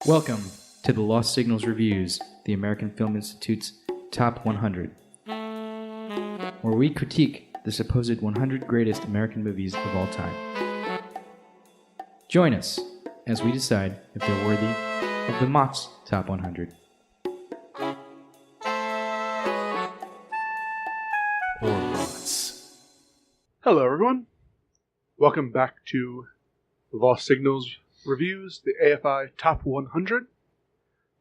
Welcome to the Lost Signals Reviews, the American Film Institute's Top 100, where we critique the supposed 100 greatest American movies of all time. Join us as we decide if they're worthy of the Mott's Top 100. Or Mott's. Hello, everyone. Welcome back to the Lost Signals Reviews, the AFI Top 100.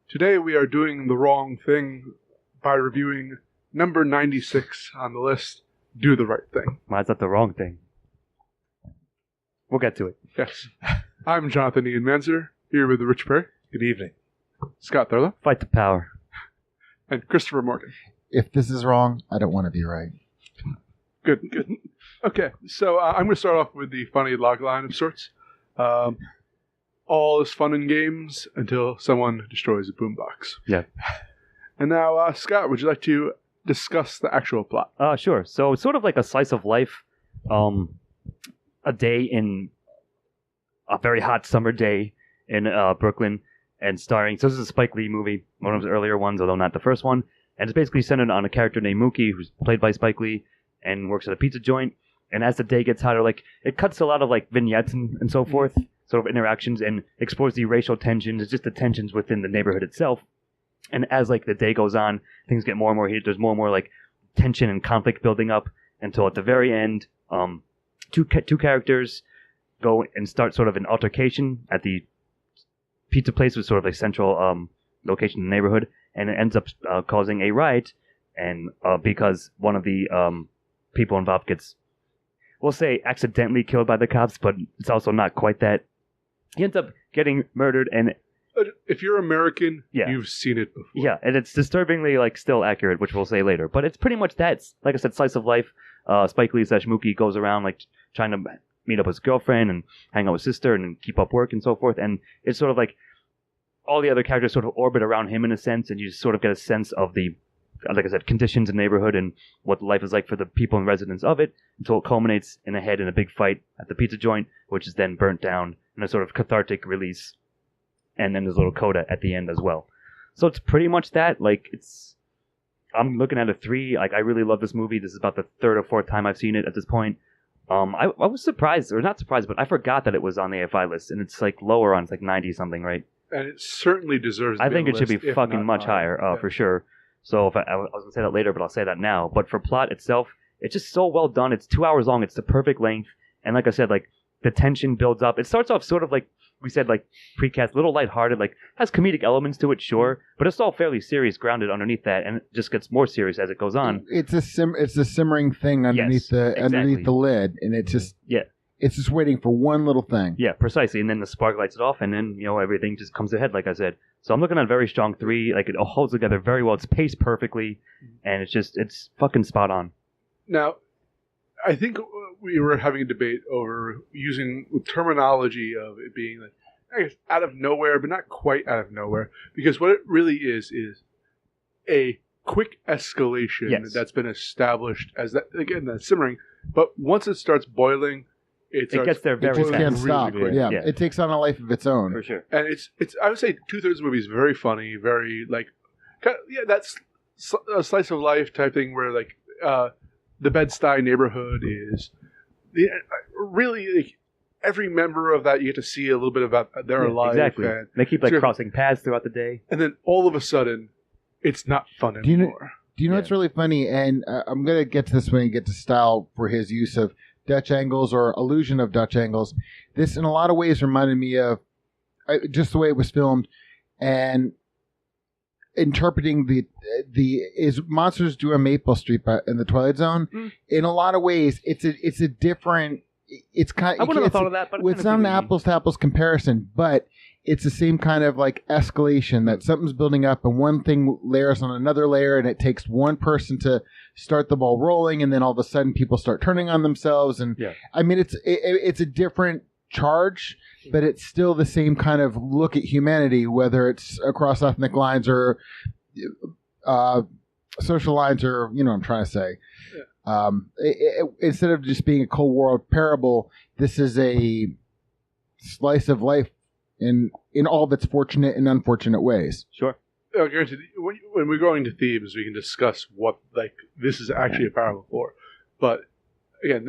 Today we are doing the wrong thing by reviewing number 96 on the list, Do the Right Thing. Why is that the wrong thing? We'll get to it. Yes. I'm Jonathan Ian Manzer, here with Rich Perry. Good evening. Scott Thurlow. Fight the power. And Christopher Morgan. If this is wrong, I don't want to be right. Good. Okay, so I'm going to start off with the funny logline of sorts. All is fun and games until someone destroys a boombox. Yeah. And now, Scott, would you like to discuss the actual plot? Sure. So it's sort of like a slice of life, a day in a very hot summer day in Brooklyn, and starring. So this is a Spike Lee movie, one of his earlier ones, although not the first one. And it's basically centered on a character named Mookie, who's played by Spike Lee, and works at a pizza joint. And as the day gets hotter, it cuts a lot of vignettes and so forth, sort of interactions, and explores the racial tensions. It's just the tensions within the neighborhood itself. And as the day goes on, things get more and more heated. There's more and more tension and conflict building up until at the very end, two characters go and start sort of an altercation at the pizza place, with sort of a central location in the neighborhood, and it ends up causing a riot. And because one of the people involved gets, we'll say, accidentally killed by the cops, but it's also not quite that. He ends up getting murdered, and if you're American, Yeah. you've seen it before. yeah, and it's disturbingly still accurate, which we'll say later. But it's pretty much that. It's, like I said, slice of life. Spike Lee / Mookie goes around trying to meet up with his girlfriend and hang out with his sister and keep up work and so forth. And it's sort of all the other characters sort of orbit around him in a sense, and you just sort of get a sense of the, like I said, conditions in the neighborhood and what life is like for the people and residents of it, until it culminates in a big fight at the pizza joint, which is then burnt down in a sort of cathartic release. And then there's a little coda at the end as well. So it's pretty much that. I'm looking at a 3. I really love this movie. This is about the third or fourth time I've seen it at this point. I was surprised, or not surprised, but I forgot that it was on the AFI list, and it's lower on, it's 90 something, right? And it certainly deserves to I be think on it the should be list, fucking if not much higher, Yeah. for sure. So if I was going to say that later, but I'll say that now. But for plot itself, it's just so well done. It's 2 hours long. It's the perfect length. And like I said, the tension builds up. It starts off sort of we said, precast, a little lighthearted, has comedic elements to it, sure. But it's all fairly serious, grounded underneath that. And it just gets more serious as it goes on. It's a simmering thing underneath underneath the lid, and it's just it's just waiting for one little thing. Yeah, precisely. And then the spark lights it off, and then everything just comes ahead, like I said. So I'm looking at a very strong 3. It all holds together very well. It's paced perfectly, and it's fucking spot on. Now, I think we were having a debate over using the terminology of it being I guess out of nowhere, but not quite out of nowhere, because what it really is a quick escalation that's been established as that, again, that's simmering. But once it starts boiling, it gets there very It fast. can't really stop. quick. Yeah, it takes on a life of its own. For sure. And it's I would say 2/3 of the movie is very funny, very that's a slice of life type thing where the Bed-Stuy neighborhood is really every member of that you get to see a little bit about their life. Exactly. And they keep crossing paths throughout the day. And then all of a sudden, it's not fun anymore. Do you know what's really funny? And I'm going to get to this when you get to style for his use of Dutch angles or illusion of Dutch angles. This, in a lot of ways, reminded me of just the way it was filmed and interpreting the is Monsters Do on Maple Street in the Twilight Zone. In a lot of ways, it's a different. It's kind. I wouldn't have thought of that, but it's not an apples to apples comparison, but it's the same kind of escalation that something's building up, and one thing layers on another layer, and it takes one person to start the ball rolling, and then all of a sudden people start turning on themselves, and I mean it's a different charge, but it's still the same kind of look at humanity, whether it's across ethnic lines or social lines, or what I'm trying to say. Instead of just being a Cold War parable, this is a slice of life in all of its fortunate and unfortunate ways. Sure. Granted, when we're going to themes, we can discuss what this is actually a parable for. But again,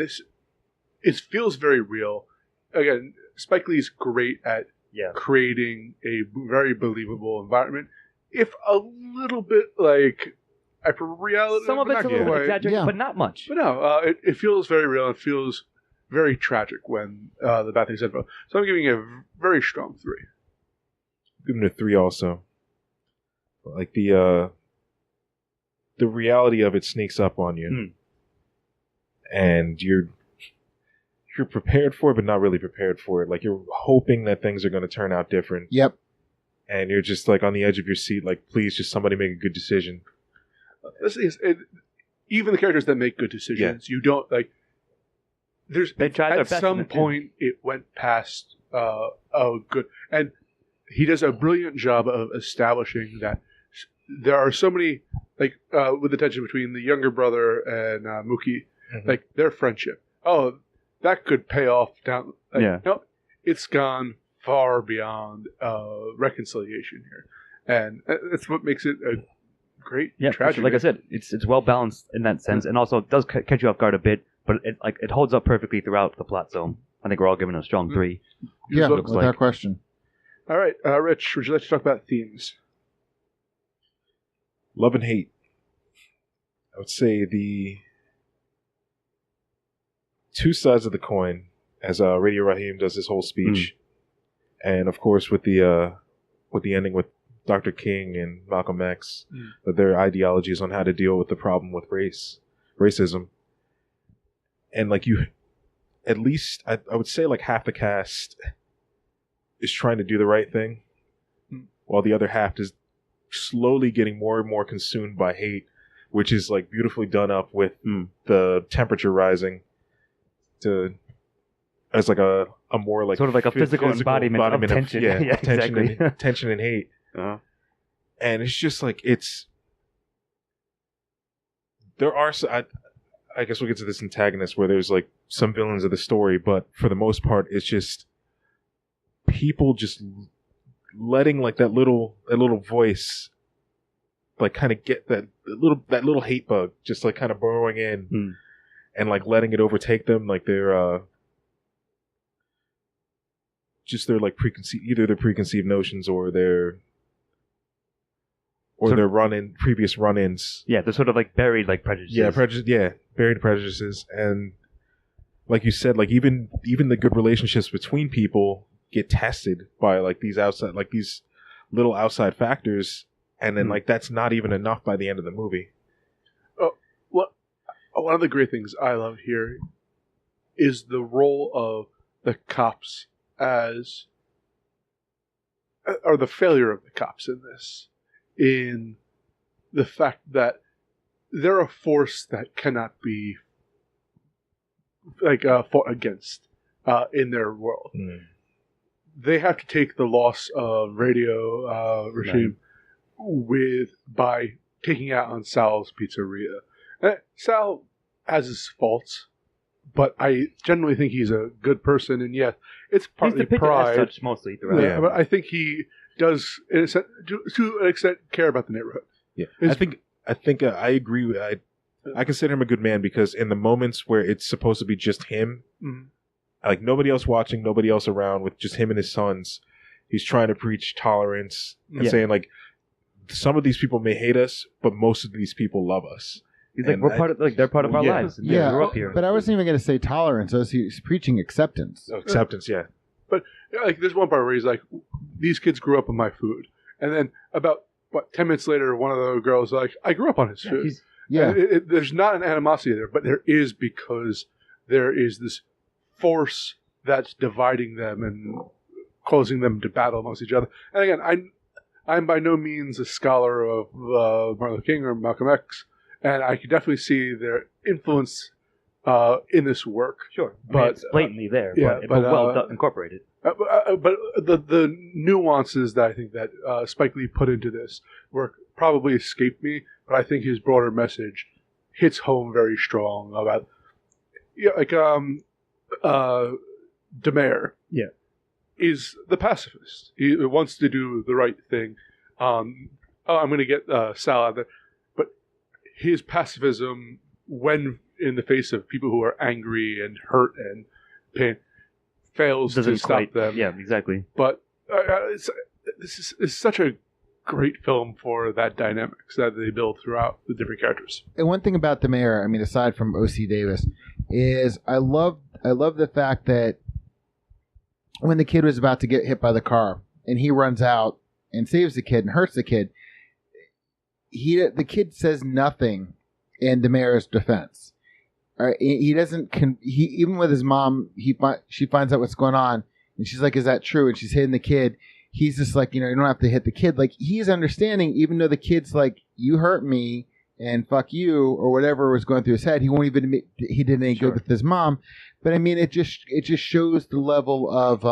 it feels very real. Again, Spike Lee's great at creating a very believable environment. If a little bit hyper reality, Some of it's a little bit exaggerated, but not much. But no, it feels very real. It feels very tragic when the bad things happen. So I'm giving it a very strong 3. Giving it a 3 also. Like the reality of it sneaks up on you, and you're prepared for it, but not really prepared for it. Like you're hoping that things are going to turn out different. Yep. And you're just like on the edge of your seat, like please, just somebody make a good decision. Even the characters that make good decisions, you don't like. They tried their at best some point it went past good, and he does a brilliant job of establishing that there are so many with the tension between the younger brother and Mookie, their friendship. Oh, that could pay off down. No, it's gone far beyond reconciliation here, and that's what makes it a great tragedy. Like I said, it's well balanced in that sense, and also it does catch you off guard a bit, but it holds up perfectly throughout the plot. So I think we're all giving it a strong 3. Yeah, looks without question. All right, Rich, would you like to talk about themes? Love and hate. I would say the two sides of the coin, as Radio Raheem does his whole speech, and of course with the ending with Dr. King and Malcolm X, their ideologies on how to deal with the problem with racism, and at least I would say half the cast is trying to do the right thing, while the other half is slowly getting more and more consumed by hate, which is beautifully done up with the temperature rising as a more sort of a physical embodiment of tension. Exactly. tension and hate. And it's just there are I guess we'll get to this antagonist where there's some villains of the story, but for the most part it's just people just letting that little voice kind of get that little hate bug just kind of burrowing in and letting it overtake them, they're just their preconceived notions or their previous run-ins. Yeah, they're sort of buried prejudices. Buried prejudices, and like you said, even the good relationships between people get tested by these little outside factors, and then that's not even enough by the end of the movie. One of the great things I love here is the role of the cops or the failure of the cops in this, in the fact that they're a force that cannot be fought against in their world. They have to take the loss of Radio regime by taking out on Sal's Pizzeria. Sal has his faults, but I generally think he's a good person, and yes, it's partly pride. As such mostly throughout. Yeah, but I think he does, to an extent, care about the neighborhood. Yeah, I think I agree. I consider him a good man because in the moments where it's supposed to be just him, nobody else watching, nobody else around, with just him and his sons, he's trying to preach tolerance and saying some of these people may hate us, but most of these people love us. He's we're part of they're part of our lives. And we grew up here. But I wasn't even going to say tolerance. He's preaching acceptance. Acceptance, yeah. But there's one part where he's these kids grew up on my food, and then about 10 minutes later, one of the girls I grew up on his food. There's not an animosity there, but there is, because there is this force that's dividing them and causing them to battle amongst each other. And again, I'm by no means a scholar of Martin Luther King or Malcolm X, and I can definitely see their influence in this work. Sure, but it's blatantly there, but well incorporated. But the nuances that I think that Spike Lee put into this work probably escaped me, but I think his broader message hits home very strong about Demare. Yeah. Is the pacifist. He wants to do the right thing. I'm going to get Sal out there. But his pacifism, when in the face of people who are angry and hurt and pain, fails to stop them. Yeah, exactly. But this is such a great film for that dynamics that they build throughout the different characters. And one thing about the mayor, I mean, aside from O.C. Davis, is I love the fact that when the kid was about to get hit by the car and he runs out and saves the kid and hurts the kid, the kid says nothing in the mayor's defense. He doesn't. Even with his mom, she finds out what's going on, and she's like, "Is that true?" And she's hitting the kid. He's just like, you don't have to hit the kid. Like, he's understanding, even though the kid's like, "You hurt me," and "fuck you," or whatever was going through his head. He won't even admit he did any good with his mom. But I mean, it just shows the level of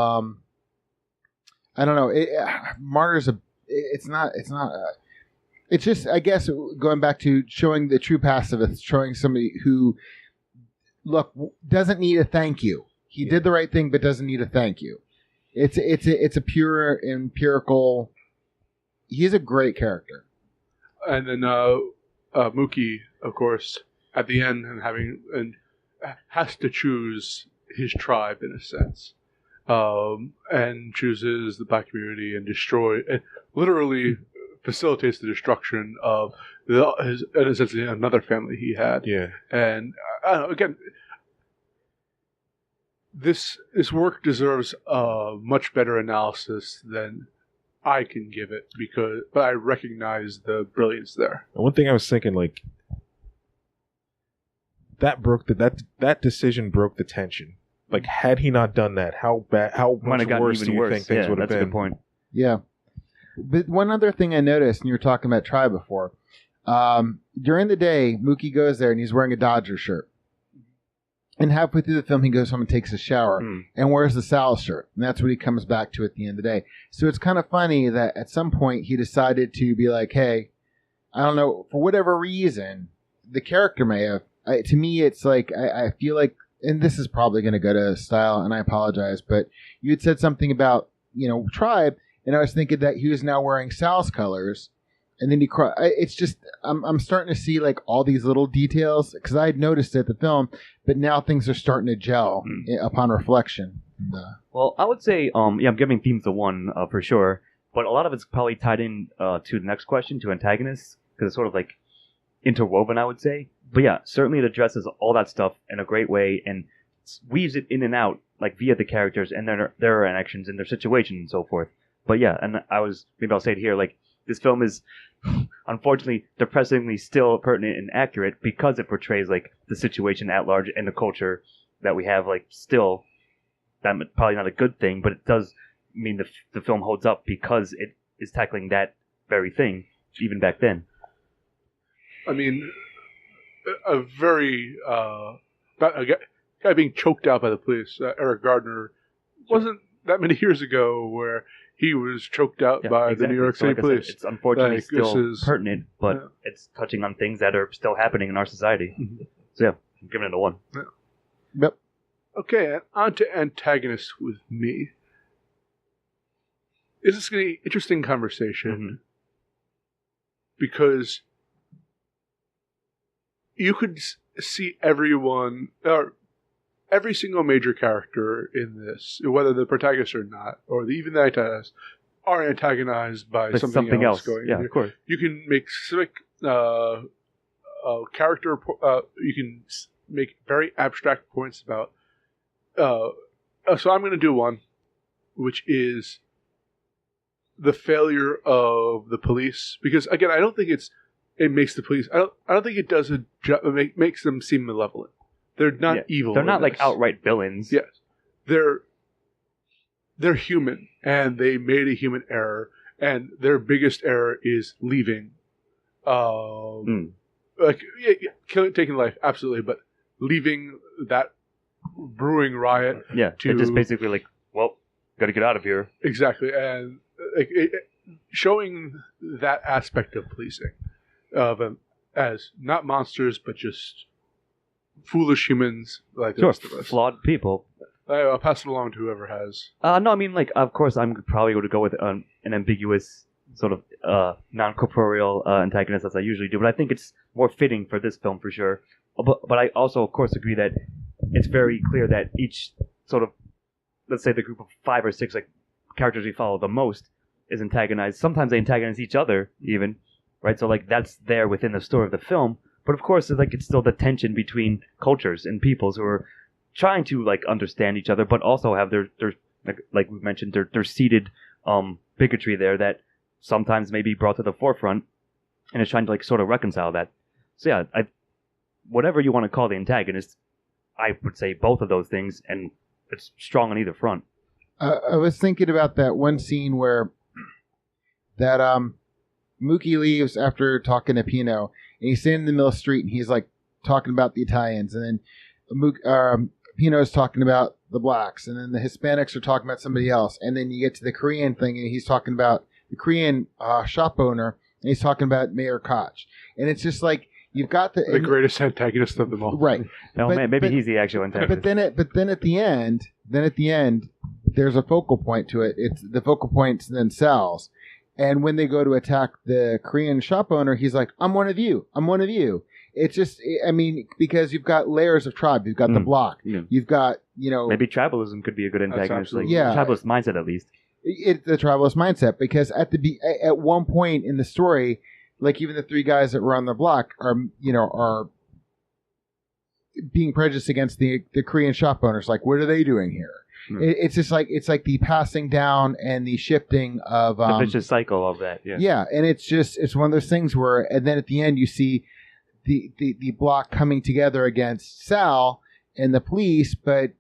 I don't know. Martyr's it's just, I guess, going back to showing the true pacifist, showing somebody who, look, doesn't need a thank you. He did the right thing, but doesn't need a thank you. It's a pure empirical. He's a great character. And then Mookie, of course, at the end, and has to choose his tribe in a sense, and chooses the black community and literally facilitates the destruction of essentially another family he had. Yeah, and I don't know, again, this work deserves a much better analysis than I can give it, but I recognize the brilliance there. And one thing I was thinking, like, that decision broke the tension. Like, had he not done that, how much worse do you think things would have been? That's a good point. Yeah. But one other thing I noticed, and you were talking about tribe before, during the day, Mookie goes there and he's wearing a Dodger shirt. And halfway through the film, he goes home and takes a shower and wears the Sal shirt. And that's what he comes back to at the end of the day. So it's kind of funny that at some point he decided to be like, hey, I don't know, for whatever reason, the character may have. To me, it's like, I feel like, and this is probably going to go to style, and I apologize, but you had said something about, tribe, and I was thinking that he was now wearing Sal's colors. And then it's just, I'm starting to see like all these little details, because I had noticed it at the film, but now things are starting to gel upon reflection. Well, I would say, I'm giving themes a 1 for sure, but a lot of it's probably tied in to the next question, to antagonists, because it's sort of like interwoven, I would say. But yeah, certainly it addresses all that stuff in a great way and weaves it in and out, like via the characters and their interactions and their situation and so forth. But yeah, and maybe I'll say it here, like, this film is unfortunately depressingly still pertinent and accurate because it portrays like the situation at large and the culture that we have. Like, still, that's probably not a good thing, but it does mean the film holds up because it is tackling that very thing even back then. I mean, a very about a guy being choked out by the police. Eric Gardner wasn't that many years ago where he was choked out by the New York City police. It's unfortunately still pertinent, but it's touching on things that are still happening in our society. Mm-hmm. So yeah, I'm giving it a 1. Yeah. Yep. Okay, on to antagonists with me. This is going to be an interesting conversation because you could see everyone, or every single major character in this, whether the protagonist or not, or even the antagonists, are antagonized by something else going on. Yeah, of course. You can make specific character, you can make very abstract points about. So I'm going to do one, which is the failure of the police. Because again, I don't think it makes the police. I don't think it does makes them seem malevolent. They're not evil. They're not like outright villains. Yes, they're human, and they made a human error, and their biggest error is leaving. Taking life, absolutely, but leaving that brewing riot. Yeah, they're just basically like, well, got to get out of here. Exactly, and showing that aspect of policing, of as not monsters, but just foolish humans like the Sure, rest of us. flawed people. I'll pass it along to whoever has. No, I mean, like, of course, I'm probably going to go with an ambiguous sort of non-corporeal antagonist, as I usually do, but I think it's more fitting for this film for sure. But I also, of course, agree that it's very clear that each sort of, let's say the group of 5 or 6 like characters we follow the most is antagonized. Sometimes they antagonize each other, even, right? So, like, that's there within the story of the film. But, of course, it's still the tension between cultures and peoples who are trying to, like, understand each other, but also have their like we mentioned, their seated bigotry there that sometimes may be brought to the forefront, and is trying to, like, sort of reconcile that. So, yeah, whatever you want to call the antagonist, I would say both of those things, and it's strong on either front. I was thinking about that one scene where that Mookie leaves after talking to Pino, and he's standing in the middle of the street, and he's like talking about the Italians, and then Pino's talking about the blacks, and then the Hispanics are talking about somebody else, and then you get to the Korean thing, and he's talking about the Korean shop owner, and he's talking about Mayor Koch, and it's just like you've got the greatest antagonist of them all. right. No, But- maybe but- he's the actual antagonist. But then at the end, there's a focal point to it. It's the focal point then Sal's. And when they go to attack the Korean shop owner, he's like, I'm one of you. I'm one of you. It's just, I mean, because you've got layers of tribe. You've got the block. Yeah. You've got, you know, Maybe tribalism could be a good antagonist. Like, absolutely- Yeah. tribalist mindset, at least. the tribalist mindset. Because at one point in the story, like even the 3 guys that were on the block are being prejudiced against the Korean shop owners. Like, what are they doing here? It's just like the passing down and the shifting of The vicious cycle of that. Yeah. yeah, and it's one of those things where, and then at the end you see the block coming together against Sal and the police, but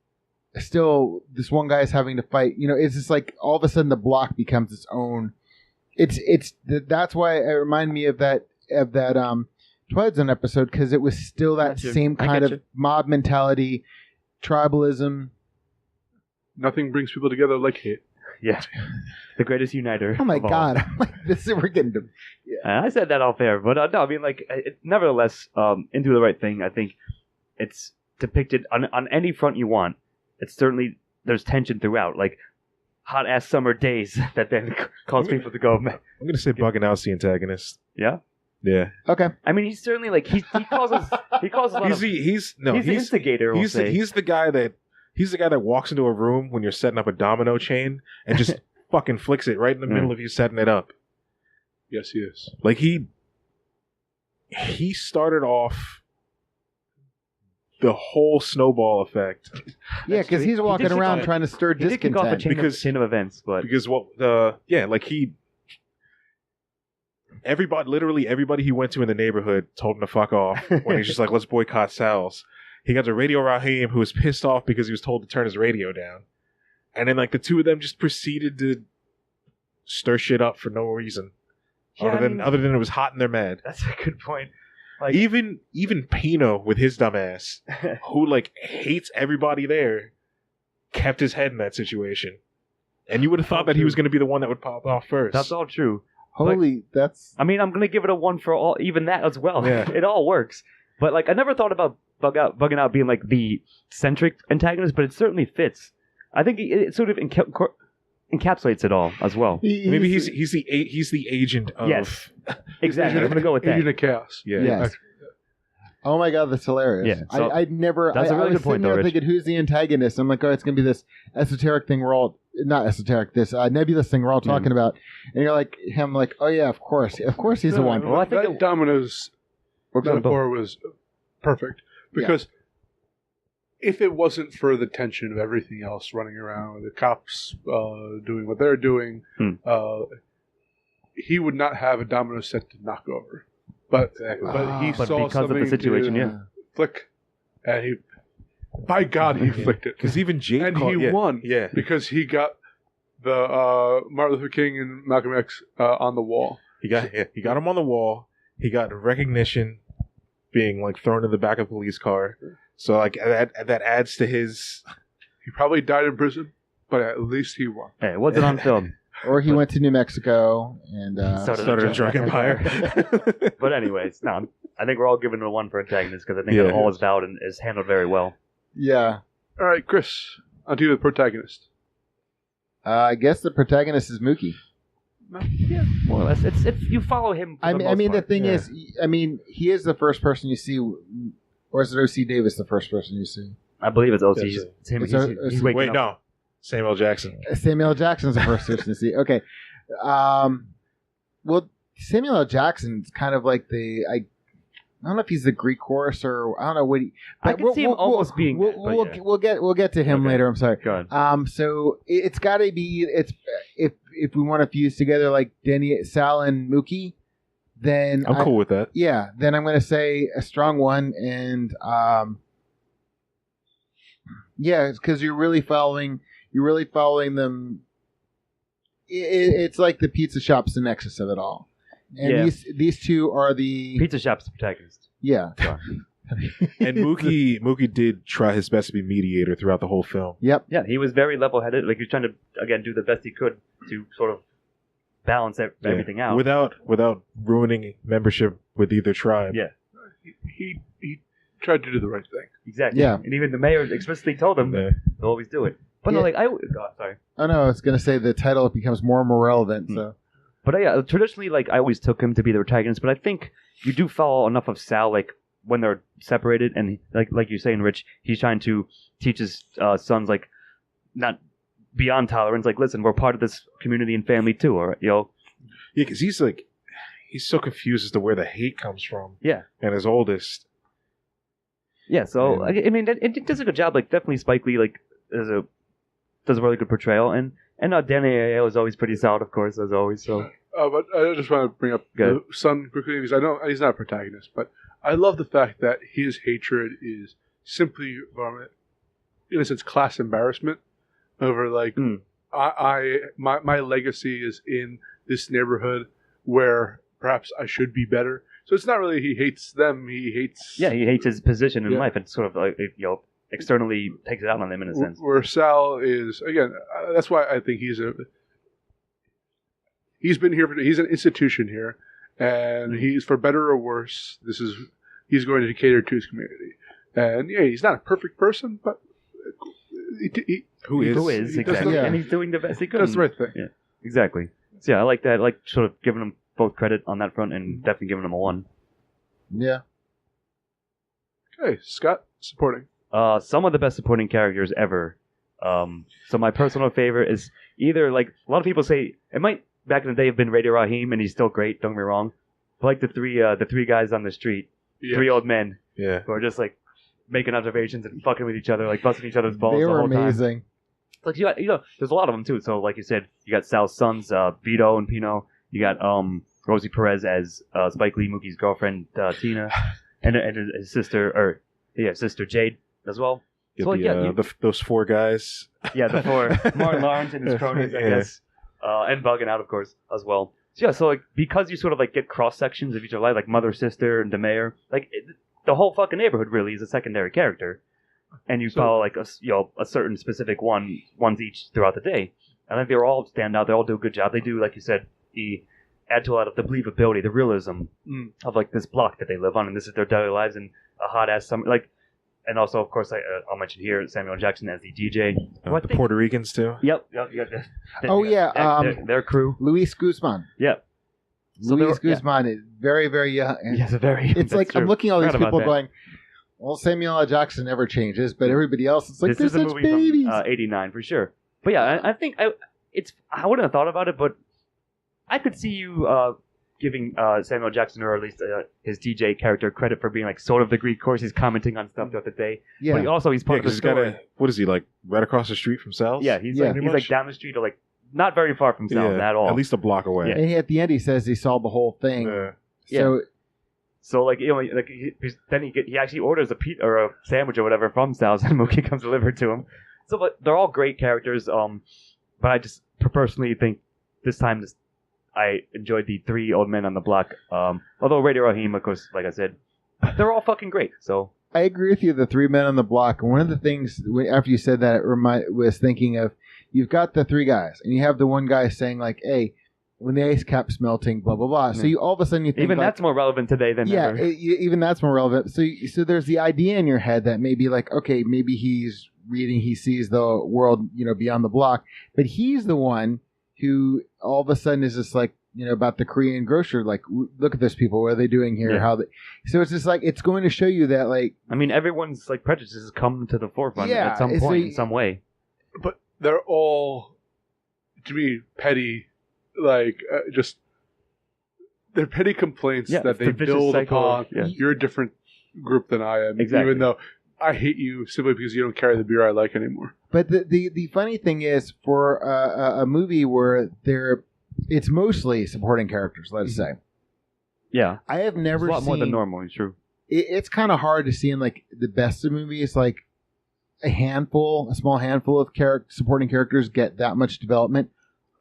still this one guy is having to fight. You know, it's just like all of a sudden the block becomes its own. That's why it reminded me of that Twilight Zone episode, because it was still that Gotcha. same I kind get of you. mob mentality, tribalism. Nothing brings people together like hate. Yeah. The greatest uniter. Oh my of all. god! I'm like, we're getting to. I said that off air, but no, I mean, like, nevertheless, into the right thing. I think it's depicted on any front you want. It's certainly, there's tension throughout, like hot ass summer days that then cause people to go. I'm going to say Bugging Out's the antagonist. Yeah, Yeah. Okay. I mean, he's certainly like he causes a lot of, He's the instigator. We'll say. He's the guy that walks into a room when you're setting up a domino chain and just fucking flicks it right in the middle of you setting it up. Yes, he is. Like he started off the whole snowball effect Yeah, because he's walking kick around off- trying to stir He did kick off a discontent. chain of events, but because literally everybody he went to in the neighborhood told him to fuck off when he's just like, let's boycott Sal's. He got to Radio Raheem, who was pissed off because he was told to turn his radio down. And then, like, the two of them just proceeded to stir shit up for no reason. Yeah, other than it was hot and they're mad. that's a good point. Like, Even Pino with his dumbass, who, like, hates everybody there, kept his head in that situation. And you would have thought that he was going to be the one that would pop off first. that's all true. Holy, that's I mean, I'm gonna give it a 1 for all, even that as well. Yeah. It all works. But like, I never thought about Bugging Out being like the centric antagonist, but it certainly fits. I think it sort of encapsulates it all as well. Maybe he's the agent of... Yes, exactly. I'm gonna go with Agent that. of Chaos. Yeah. Yes. Oh my god, that's hilarious. Yeah, so I'd never. that's a really I was good point, sitting there though, Rich. thinking, who's the antagonist? I'm like, oh, it's gonna be this esoteric thing we're all not esoteric. This nebulous thing we're all talking about, and you're like, him, like, oh yeah, of course he's the one. Well, I think that Domino's metaphor was perfect because if it wasn't for the tension of everything else running around, the cops doing what they're doing, he would not have a domino set to knock over. But he But saw because of the something situation, to yeah. flick, and he, by God, he flicked it. Because even Jake... And he won. Yeah. Because he got the Martin Luther King and Malcolm X on the wall. He got him on the wall. He got recognition being, like, thrown in the back of a police car. So, like, that adds to his... He probably died in prison, but at least he won. Hey, it wasn't on film. Or he went to New Mexico and Started a drug empire. But anyways, no, I think we're all giving it a 1 for antagonist because I think all is valid and is handled very well. Yeah. All right, Chris, on to the protagonist. I guess the protagonist is Mookie. Yeah, more or less. It's you follow him. For the thing is, he is the first person you see, or is it O.C. Davis the first person you see? I believe it's OC. Yes, It's him. It's He's waking Wait, up. no. Samuel Jackson. Samuel L. Jackson's the first person to see. Okay. Well, Samuel L. Jackson's kind of like I don't know if he's the Greek chorus or I don't know what he. I can see him almost being. We'll get to him later. I'm sorry. Go ahead. So it's got to be if we want to fuse together like Danny, Sal, and Mookie, then I'm cool with that. Yeah, then I'm going to say a strong one, and yeah, because you're really following them. It's like the pizza shop's the nexus of it all, and these two are the Pizza Shop's the protagonist. Yeah. And Mookie did try his best to be mediator throughout the whole film. Yep. Yeah, he was very level-headed. Like he was trying to again do the best he could to sort of balance everything out without ruining membership with either tribe. Yeah. He tried to do the right thing. Exactly. Yeah. And even the mayor explicitly told him to always do it. But no, like sorry. Oh no, I was going to say the title becomes more and more relevant. So. But yeah, traditionally, like I always took him to be the protagonist. But I think you do follow enough of Sal, like when they're separated, and like you're saying, Rich, he's trying to teach his sons like not beyond tolerance. Like, listen, we're part of this community and family too, or Yeah, because he's so confused as to where the hate comes from. Yeah. And his oldest. Yeah. So I mean, it does a good job. Like, definitely Spike Lee does a really good portrayal, and Danny Aiello is always pretty solid, of course, as always. So. But I just want to bring up the son quickly because I know he's not a protagonist, but I love the fact that his hatred is simply, in a sense, class embarrassment over like my legacy is in this neighborhood where perhaps I should be better. So it's not really he hates them; he hates he hates his position in life, and sort of like externally takes it out on them in a sense. Where Sal is again, that's why I think he's been here he's an institution here, and he's for better or worse. He's going to cater to his community, and he's not a perfect person, but who is exactly, and he's doing the best he could. That's the right thing. Yeah, exactly. So yeah, I like that. I like sort of giving him both credit on that front, and definitely giving him a 1. Yeah. Okay, Scott, supporting. Some of the best supporting characters ever. So my personal favorite is either like a lot of people say it might back in the day have been Radio Raheem, and he's still great. Don't get me wrong, but like the three guys on the street, 3 old men, who are just like making observations and fucking with each other, like busting each other's balls. They were the whole amazing. Time. Like there's a lot of them too. So like you said, you got Sal's sons, Vito and Pino. You got Rosie Perez as Spike Lee, Mookie's girlfriend Tina, and his sister sister Jade as well. So, like, those 4 guys. Yeah, the 4 Martin Lawrence and his cronies, I guess, and Bugging Out, of course, as well. So, so like because you sort of like get cross sections of each other, like mother, sister, and the mayor, like the whole fucking neighborhood really is a secondary character, and you follow like a certain specific ones each throughout the day. I think they all stand out. They all do a good job. They do, like you said, add to a lot of the believability, the realism of like this block that they live on, and this is their daily lives in a hot ass summer. Like, and also, of course, I'll mention here Samuel Jackson as the DJ. The Puerto Ricans too. Yep. Their crew. Luis Guzman. Yep. So Luis Guzman is very, very young. Yes, very. It's like true. I'm looking at all these Forgot people about going, well, Samuel L. Jackson never changes, but everybody else, it's like this they're is a such movie babies. from '89 for sure. But yeah, I think I wouldn't have thought about it, but I could see you giving Samuel Jackson, or at least his DJ character, credit for being like sort of the Greek chorus. He's commenting on stuff throughout the day. Yeah. But he's part of the story. What is he, like right across the street from Sal's? Yeah, he's like down the street, or like not very far from Sal's at all. At least a block away. Yeah. And at the end, he says he saw the whole thing. So like then he actually orders a pizza or a sandwich or whatever from Sal's, and Mookie comes delivered to him. So but they're all great characters. But I just personally think this time I enjoyed the 3 old men on the block. Although Radio Raheem, of course, like I said, they're all fucking great. So I agree with you. The 3 men on the block. And one of the things after you said that, was thinking of you've got the three guys, and you have the one guy saying like, "Hey, when the ice cap's melting, blah blah blah." So you all of a sudden you think Even like, that's more relevant today than ever. even that's more relevant. So there's the idea in your head that maybe like, okay, maybe he's reading, he sees the world, beyond the block, but he's the one who all of a sudden is just like, about the Korean grocer, like, look at those people, what are they doing here? Yeah. So it's just like, it's going to show you that, like, I mean, everyone's like prejudices come to the forefront at some so point in some way. But they're all, to me, petty, like, just, they're petty complaints that they build upon. Yeah. You're a different group than I am. Exactly. Even though I hate you simply because you don't carry the beer I like anymore. But the funny thing is, for a movie where it's mostly supporting characters, let's say. Yeah. I have never It's a lot more than seen- normal, it's true. It's kind of hard to see in like the best of movies, like a small handful of supporting characters get that much development.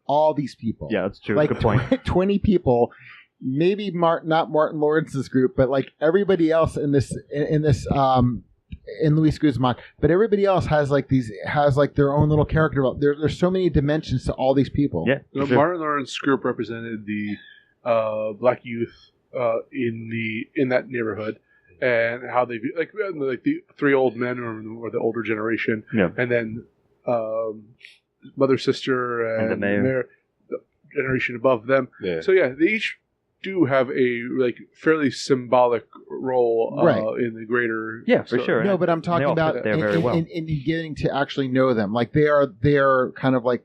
All these people. Yeah, that's true. Like Good point. 20 people, maybe not Martin Lawrence's group, but like everybody else in Luis Guzman, but everybody else has their own little character. There's so many dimensions to all these people. Yeah. The Martin Lawrence group represented the black youth in that neighborhood, and how they view, like the three old men or the older generation, and then mother, sister, and the mayor, the generation above them. Yeah. So yeah, they each do have a like fairly symbolic role in the greater. Yeah, for story. sure. No, but I'm talking about fit there very well. in getting to actually know them. Like they are kind of like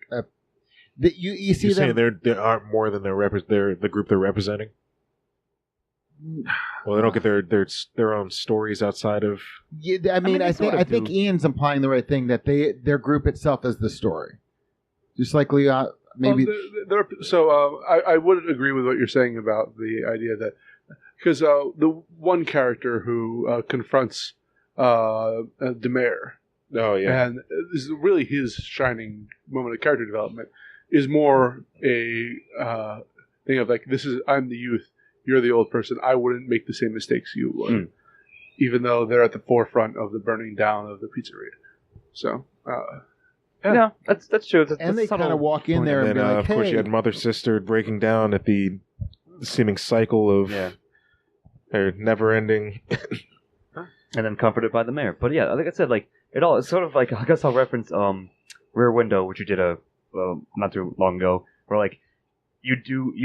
you see You're them. saying they aren't more than they're the group they're representing? Well, they don't get their own stories outside of. Yeah, I mean, they I sort of think do. Ian's implying the right thing, that their group itself is the story. Just like Leon, maybe. I would agree with what you're saying about the idea that because the one character who confronts the mayor, Oh yeah. and this is really his shining moment of character development, is more a thing of like, I'm the youth, you're the old person, I wouldn't make the same mistakes you would, even though they're at the forefront of the burning down of the pizzeria. So. Yeah, that's true. And they kind of walk in there And and then, be like, of course, hey. you had mother sister breaking down at the seeming cycle of their never-ending. and then comforted by the mayor. But yeah, like I said, like it's sort of like, I guess I'll reference Rear Window, which you did not too long ago, where like you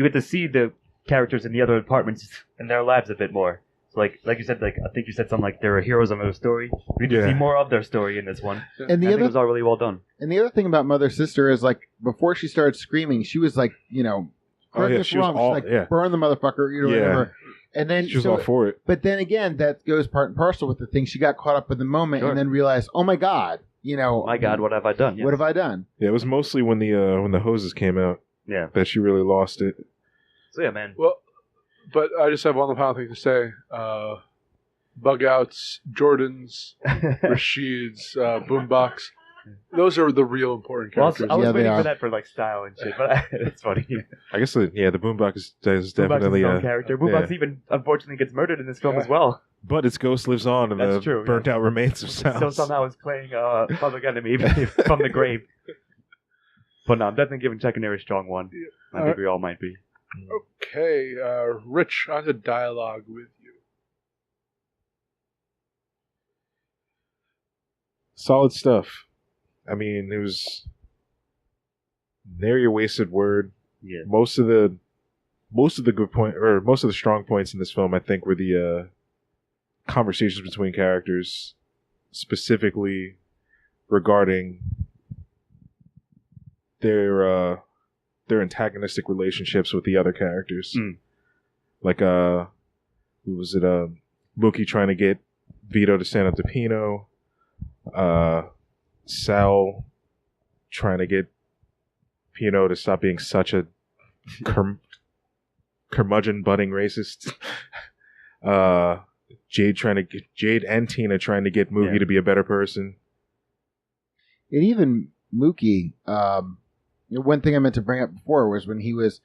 get to see the characters in the other apartments in their lives a bit more. So like you said, like I think you said something like they're heroes of their story. We get to see more of their story in this one. And I think it was all really well done. And the other thing about Mother Sister is, like, before she started screaming, she was like, correct me if she was wrong, all- she's like, burn the motherfucker, whatever. And then She was all for it. But then again, that goes part and parcel with the thing. She got caught up in the moment Sure. and then realized, oh my god, My God, what have I done? Yes. what have I done? Yeah, it was mostly when the hoses came out Yeah. that she really lost it. So yeah, man. Well, but I just have one final thing to say. Bug outs, Jordans, Rashid's, Boombox. Those are the real important Well, characters. I was Yeah, they waiting are. for that for like style and shit, but it's funny. I guess the boombox is Boombox definitely is his own character. Boombox yeah. even unfortunately gets murdered in this film as well. but its ghost lives on in That's the true, burnt out remains of So sounds. somehow is playing Public Enemy from the grave. But no, I'm definitely giving Check and Air a strong one. I think we all might be. Okay, Rich, on to dialogue with you. Solid stuff. I mean, it was near your wasted word. Yeah. Most of the good point, or most of the strong points in this film, I think, were the conversations between characters, specifically regarding their antagonistic relationships with the other characters. Like, who was it? Mookie trying to get Vito to stand up to Pino. Sal trying to get Pino to stop being such a curmudgeon budding racist. Jade and Tina trying to get Mookie to be a better person. And even Mookie, one thing I meant to bring up before was when he was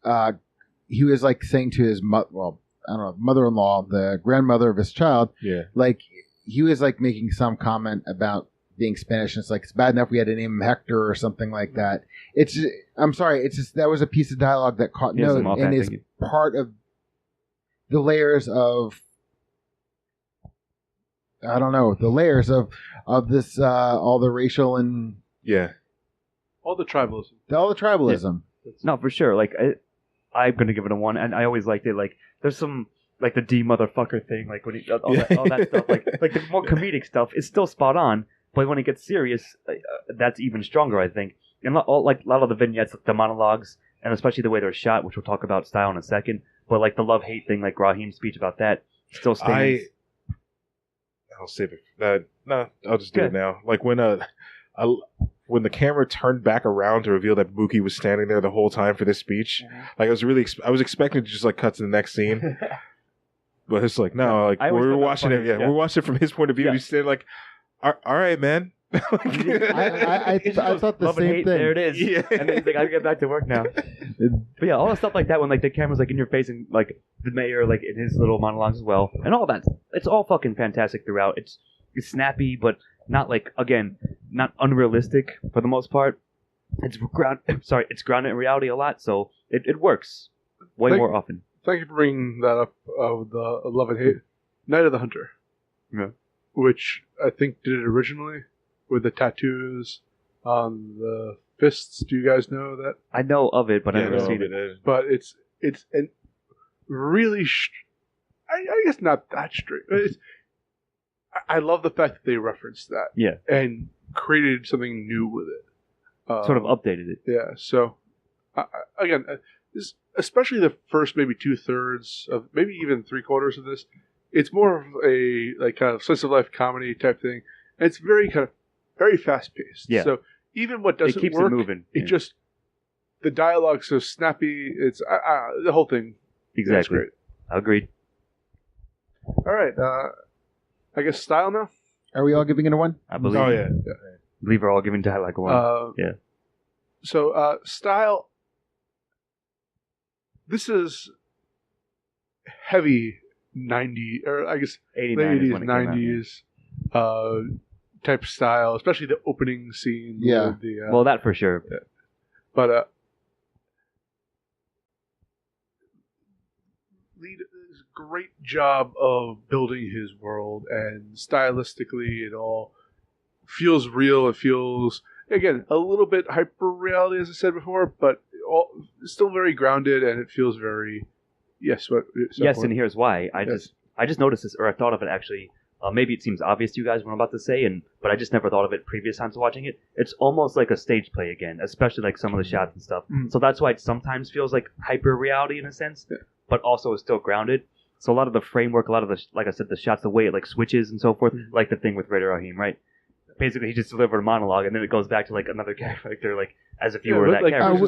like saying to his mother-in-law, the grandmother of his child, Yeah. like he was like making some comment about being Spanish. And it's like, it's bad enough we had to name him Hector or something like that. I'm sorry. It's just, that was a piece of dialogue that caught note and is part of the layers of, I don't know, the layers of this, all the racial and all the tribalism. All the tribalism. Yeah. No, for sure. Like, I'm going to give it a 1, and I always liked it. Like, there's some, like, the D motherfucker thing, like, when all that stuff, like the more comedic stuff is still spot on, but when it gets serious, that's even stronger, I think. And like a lot of the vignettes, the monologues, and especially the way they're shot, which we'll talk about style in a second, but, like, the love-hate thing, like Raheem's speech about that, still stands. I'll save it. No, I'll just do it now. Like, when the camera turned back around to reveal that Mookie was standing there the whole time for this speech, like, I was expecting to just, like, cut to the next scene. But it's like, no, like, we're watching it. Yeah, we're watching it from his point of view. He's standing like, all right, man. I thought the same thing. There it is. Yeah. And then he's like, I gotta get back to work now. But yeah, all the stuff like that when, like, the camera's, like, in your face and, like, the mayor, like, in his little monologues as well. And all that. It's all fucking fantastic throughout. It's snappy, but not, like, again, not unrealistic for the most part. It's grounded in reality a lot, so it works more often. Thank you for bringing that up of the Love and Hate. Night of the Hunter. Yeah. Which I think did it originally with the tattoos on the fists. Do you guys know that? I know of it, but I've never seen it. But it's an really, I guess not that straight. I love the fact that they referenced that. Yeah. And created something new with it. Sort of updated it. Yeah. So, again, this, especially the first maybe 2/3 of, maybe even 3/4 of this, it's more of a, like, kind of slice of life comedy type thing. And it's very fast paced. Yeah. So even what doesn't keeps work, it moving. It just, the dialogue's so snappy. It's the whole thing. Exactly. Great. Agreed. All right. I guess style now. Are we all giving it a 1? I believe. Oh yeah. I believe we're all giving dialogue a 1. Yeah. So style. This is heavy 90s, or I guess 89 late 80s, 90s type style, especially the opening scene. Yeah. With the, well, that for sure. Yeah. But Lee does a great job of building his world, and stylistically, it all feels real. It feels, again, a little bit hyper reality, as I said before, but still very grounded, and it feels very yes. And here's why. I just noticed this, or I thought of it actually. Maybe it seems obvious to you guys what I'm about to say, but I just never thought of it previous times watching it. It's almost like a stage play again, especially like some of the shots and stuff. Mm. So that's why it sometimes feels like hyper reality in a sense, but also is still grounded. So a lot of the framework, a lot of the, like I said, the shots, the way it like switches and so forth, like the thing with Raider Raheem, right? Basically, he just delivered a monologue, and then it goes back to like another character, like as if you were that character.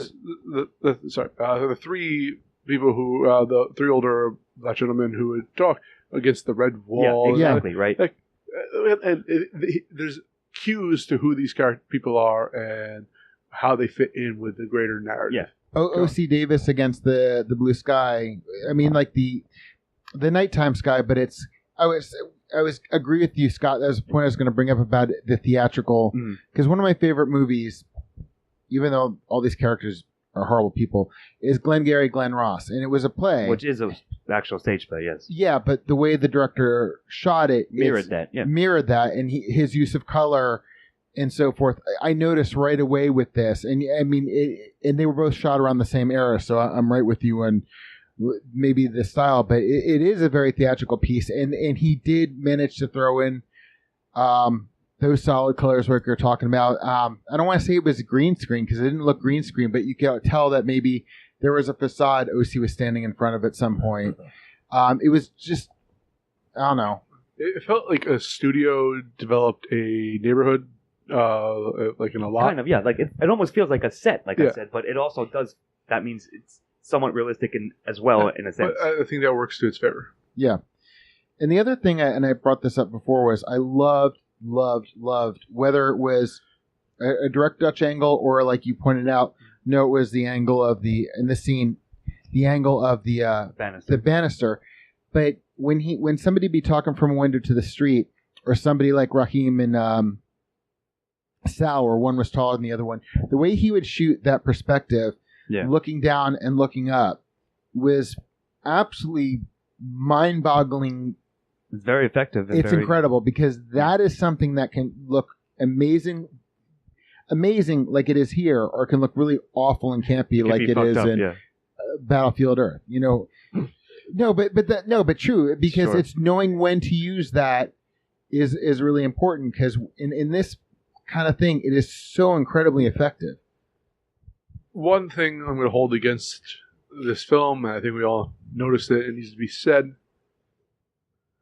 The three people who, the three older black gentlemen who would talk against the red wall. Yeah, exactly, right. Like, there's cues to who these people are and how they fit in with the greater narrative. Yeah. O.C. Davis against the blue sky. I mean, like the nighttime sky, but it's. I was agree with you, Scott. That was a point I was going to bring up about the theatrical, because one of my favorite movies, even though all these characters are horrible people, is Glengarry Glen Ross, and it was a play, which is an actual stage play. Yes. Yeah, but the way the director shot it mirrored that, and his use of color and so forth. I noticed right away with this, and I mean, and they were both shot around the same era, so I'm right with you on maybe the style, but it is a very theatrical piece, and he did manage to throw in those solid colors like you're talking about. I don't want to say it was green screen because it didn't look green screen, but you can tell that maybe there was a facade OC was standing in front of at some point. It was just, I don't know. It felt like a studio developed a neighborhood, like in a lot. Kind of, yeah. Like it almost feels like a set, like I said, but it also does. That means it's somewhat realistic as well, in a sense. I think that works to its favor. Yeah. And the other thing, and I brought this up before, was I loved, whether it was a direct Dutch angle or, like you pointed out, no, it was the angle of in the scene, the angle of the banister. But when somebody be talking from a window to the street, or somebody like Raheem and Sal, where one was taller than the other one. The way he would shoot that perspective, looking down and looking up, was absolutely mind-boggling. It's very effective. It's incredible because that is something that can look amazing like it is here, or it can look really awful and campy like it is in Battlefield Earth. You know, but true, because it's knowing when to use that is really important, because in this kind of thing, it is so incredibly effective. One thing I'm going to hold against this film, and I think we all noticed it needs to be said,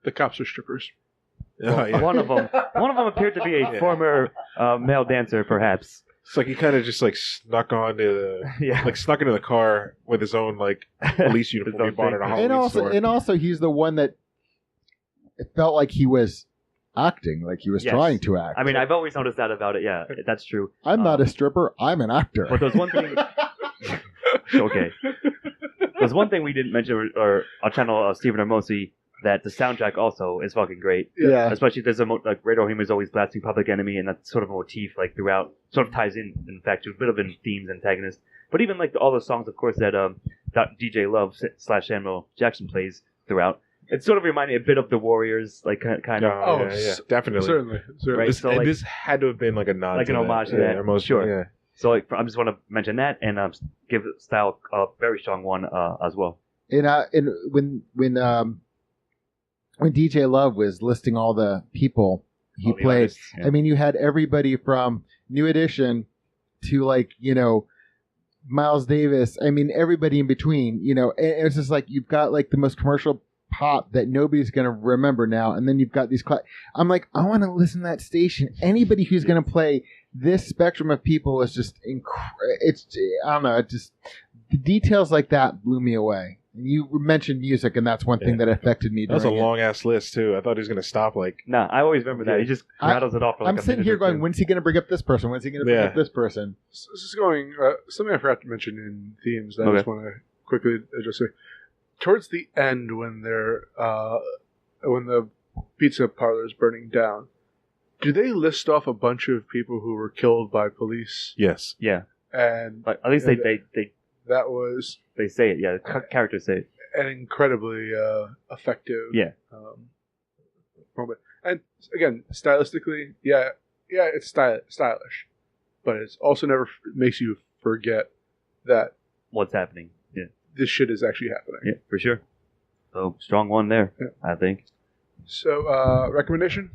the cops are strippers. One of them appeared to be a former male dancer, perhaps. It's like he kind of just like snuck onto snuck into the car with his own like police uniform he bought at a Halloween store. And also, he's the one that it felt like he was acting, like he was trying to act. I mean, I've always noticed that about it. Yeah, that's true. I'm not a stripper. I'm an actor. But there's one thing. Okay. There's one thing we didn't mention, or our channel, Stephen Hermosi, that the soundtrack also is fucking great. Yeah. Especially there's like Radar Humor is always blasting Public Enemy, and that's sort of a motif like throughout. Sort of ties in fact, to a bit of a themes antagonist. But even like all the songs, of course, that DJ Love / Samuel Jackson plays throughout. It sort of reminded me a bit of the Warriors, like kind of. Oh, yeah, definitely. Certainly. Right? So, and like, this had to have been like a nod, like to an homage to that. Sure. Yeah. So like, I just want to mention that and give Style a very strong one as well. And when DJ Love was listing all the people he played, artists, I mean, you had everybody from New Edition to like, you know, Miles Davis. I mean, everybody in between, you know, and it's just like, you've got like the most commercial pop that nobody's going to remember now. And then you've got these, I'm like, I want to listen to that station. Anybody who's going to play this spectrum of people is just, it's, I don't know, it just, the details like that blew me away. You mentioned music, and that's one thing that affected me. That was a long ass list too. I thought he was going to stop like. Nah, I always remember that. He just rattles it off. For like I'm sitting here going, "When's he going to bring up this person? When's he going to bring up this person?" So this is going something I forgot to mention in themes that I just want to quickly address. Towards the end, when they're when the pizza parlor is burning down, do they list off a bunch of people who were killed by police? Yes. Yeah. And but at least they that was. They say it, yeah. The characters say it. An incredibly effective moment. And again, stylistically, it's stylish. But it's also never makes you forget that what's happening. Yeah. This shit is actually happening. Yeah, for sure. So, strong one there, I think. So, recommendation?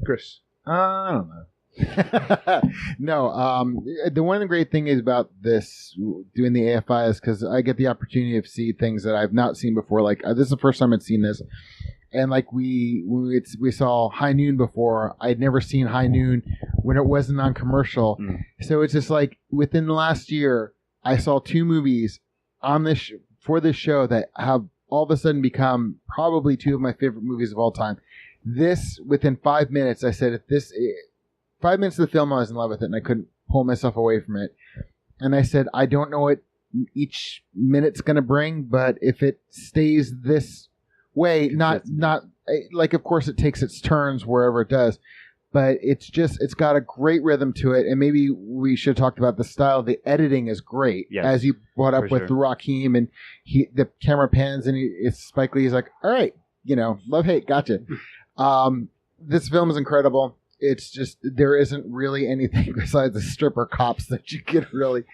Chris? I don't know. No, the one great thing is about this doing the AFI is because I get the opportunity to see things that I've not seen before. Like this is the first time I'd seen this, and like we saw High Noon before. I'd never seen High Noon when it wasn't on commercial. So it's just like within the last year, I saw 2 movies on this for this show that have all of a sudden become probably 2 of my favorite movies of all time. This within 5 minutes, I said, if this. 5 minutes of the film, I was in love with it, and I couldn't pull myself away from it. And I said, I don't know what each minute's going to bring, but if it stays this way, not like, of course, it takes its turns wherever it does, but it's got a great rhythm to it. And maybe we should have talked about the style. The editing is great, as you brought up with Raheem, and the camera pans, and it's Spike Lee. He's like, all right, you know, love, hate, gotcha. This film is incredible. It's just, there isn't really anything besides the stripper cops that you could really,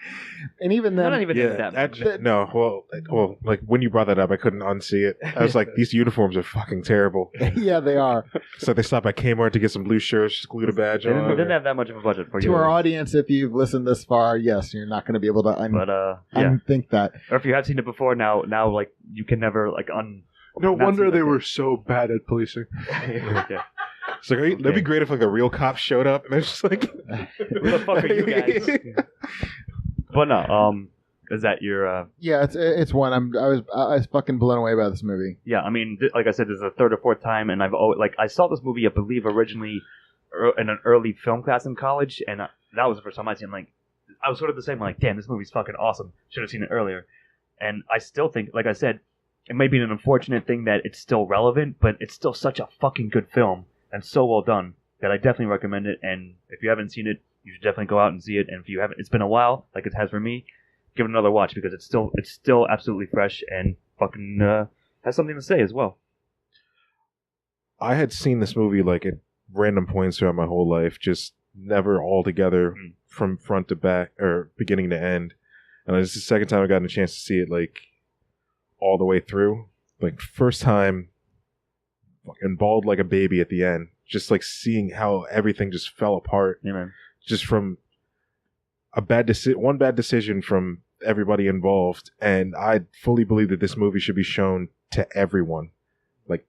and even then, not even that. No, well, like when you brought that up, I couldn't unsee it. I was like, these uniforms are fucking terrible. Yeah, they are. So they stopped at Kmart to get some blue shirts, glued a badge on. They didn't have that much of a budget for you. To our audience, if you've listened this far, yes, you're not going to be able to unthink that. Or if you have seen it before, now like you can never like No wonder they were so bad at policing. Yeah. It's like, that'd be great if like a real cop showed up and it's just like, who the fuck are you guys? But no, is that your? Yeah, it's one. I was fucking blown away by this movie. Yeah, I mean, like I said, this is the 3rd or 4th time, and I saw this movie, I believe, originally in an early film class in college, and that was the first time I seen. Like, I was sort of the same. Like, damn, this movie's fucking awesome. Should have seen it earlier. And I still think, like I said, it may be an unfortunate thing that it's still relevant, but it's still such a fucking good film. And so well done that I definitely recommend it. And if you haven't seen it, you should definitely go out and see it. And if you haven't, it's been a while, like it has for me, give it another watch because it's still absolutely fresh and fucking has something to say as well. I had seen this movie like at random points throughout my whole life, just never all together from front to back or beginning to end. And this is the second time I got a chance to see it like all the way through. Like first time, fucking bawled like a baby at the end. Just like seeing how everything just fell apart. Yeah, man. Just from one bad decision from everybody involved. And I fully believe that this movie should be shown to everyone. Like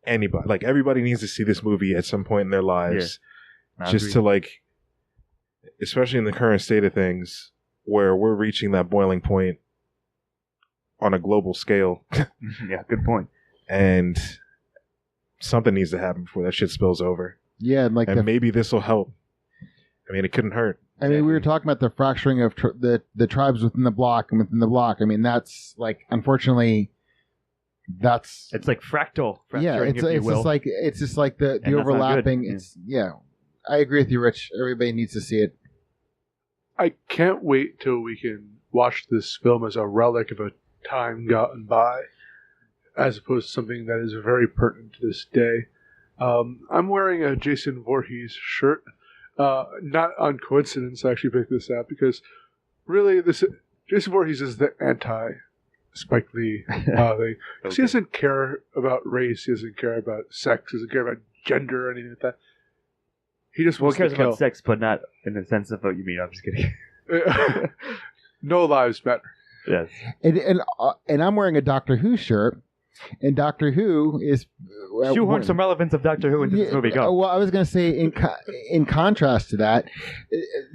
anybody. Like everybody needs to see this movie at some point in their lives. Yeah. Just to like, especially in the current state of things where we're reaching that boiling point on a global scale. Yeah, good point. And something needs to happen before that shit spills over. Yeah, and like maybe this will help. I mean, it couldn't hurt. I mean, we were talking about the fracturing of the tribes within the block and within the block. I mean, that's like, unfortunately, it's like fracturing. Yeah, it's just like the overlapping. It's I agree with you, Rich. Everybody needs to see it. I can't wait till we can watch this film as a relic of a time gotten by, as opposed to something that is very pertinent to this day. I'm wearing a Jason Voorhees shirt. Not on coincidence, I actually picked this out because really, Jason Voorhees is the anti-Spike Lee thing. Okay. He doesn't care about race. He doesn't care about sex. He doesn't care about gender or anything like that. He just wants cares to kill. about sex, but not in the sense of what you mean. I'm just kidding. No lives matter. Yes. And I'm wearing a Doctor Who shirt, and Doctor Who is shoehorn some relevance of Doctor Who into this movie. Go. Well, I was going to say, in contrast to that,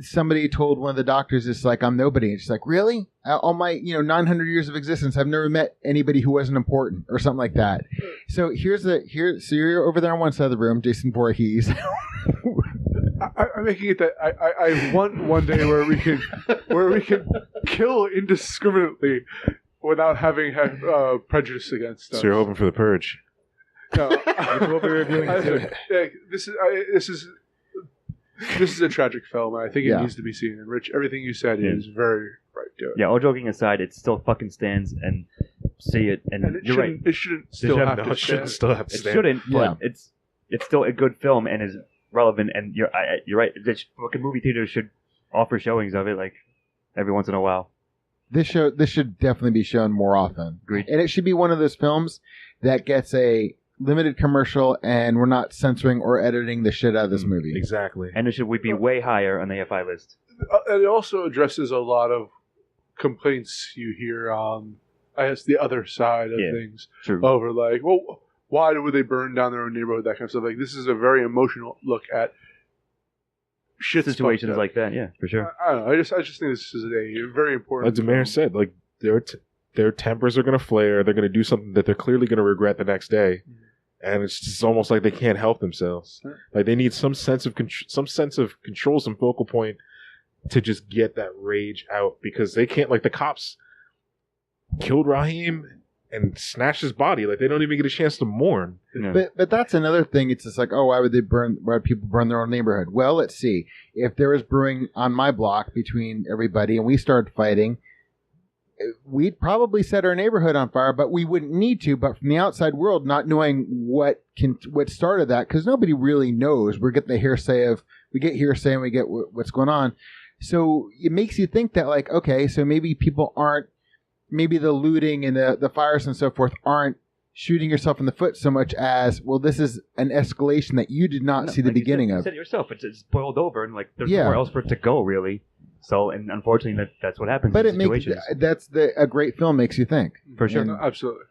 somebody told one of the doctors, "It's like I'm nobody." And she's like, "Really? All my 900 years of existence, I've never met anybody who wasn't important," or something like that. So so you're over there on one side of the room, Jason Voorhees. I'm making it that I want one day where we can kill indiscriminately without having had prejudice against us. So you're hoping for the purge. No, we'll be reviewing it soon. This is a tragic film, and I think it needs to be seen. And Rich, everything you said is very right. Yeah, all joking aside, it still fucking stands, and see it. And you're right. It shouldn't still have to stand. It shouldn't, but it's still a good film and is relevant. And you're right. The fucking movie theaters should offer showings of it like every once in a while. This should definitely be shown more often. Agreed. And it should be one of those films that gets a limited commercial, and we're not censoring or editing the shit out of this movie. Exactly. And it should be way higher on the AFI list. And it also addresses a lot of complaints you hear on, I guess, the other side of things. True. Over like, well, why would they burn down their own neighborhood? That kind of stuff. Like, this is a very emotional look at situations like that. Yeah, for sure. I don't know. I just think this is a very important. Like the mayor said, like their tempers are going to flare. They're going to do something that they're clearly going to regret the next day. And it's just almost like they can't help themselves. Like they need some sense of control, some focal point to just get that rage out, because they can't. Like the cops killed Raheem and snatched his body. Like they don't even get a chance to mourn. Yeah. But that's another thing. It's just like, oh, why would people burn their own neighborhood? Well, let's see. If there was brewing on my block between everybody and we started fighting, we'd probably set our neighborhood on fire, but we wouldn't need to. But from the outside world, not knowing what started that, because nobody really knows. We get hearsay and we get what's going on. So it makes you think that, like, okay, so maybe maybe the looting and the fires and so forth aren't shooting yourself in the foot so much as, well, this is an escalation that you did not see the beginning of. You said it yourself. It's boiled over, and like there's nowhere else for it to go, really. So, and unfortunately, that's what happens. But in situations. A great film makes you think, for sure. No, absolutely.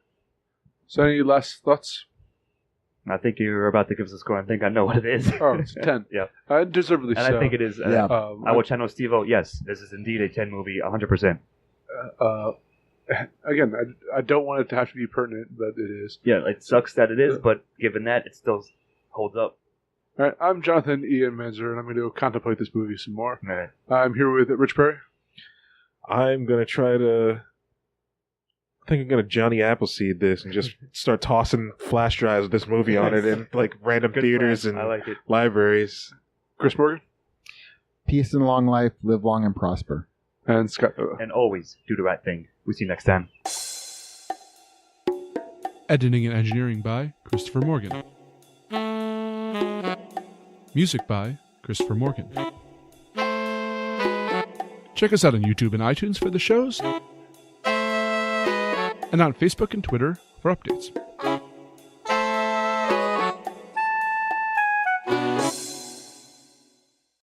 So, any last thoughts? I think you're about to give us a score. I think I know what it is. Oh, it's 10. Yeah, deservedly so. And I think it is. I will channel Steve-O. Yes, this is indeed a 10 movie, 100%. Again, I don't want it to have to be pertinent, but it is. Yeah, it sucks that it is, but given that, it still holds up. All right, I'm Jonathan Ian Manzer, and I'm going to contemplate this movie some more. All right. I'm here with Rich Perry. I'm going to try to... I think I'm going to Johnny Appleseed this and just start tossing flash drives of this movie on it in like random theaters and I like it. libraries. Chris Morgan. Peace and long life. Live long and prosper. And Scott. And always do the right thing. We'll see you next time. Editing and engineering by Christopher Morgan. Music by Christopher Morgan. Check us out on YouTube and iTunes for the shows, and on Facebook and Twitter for updates.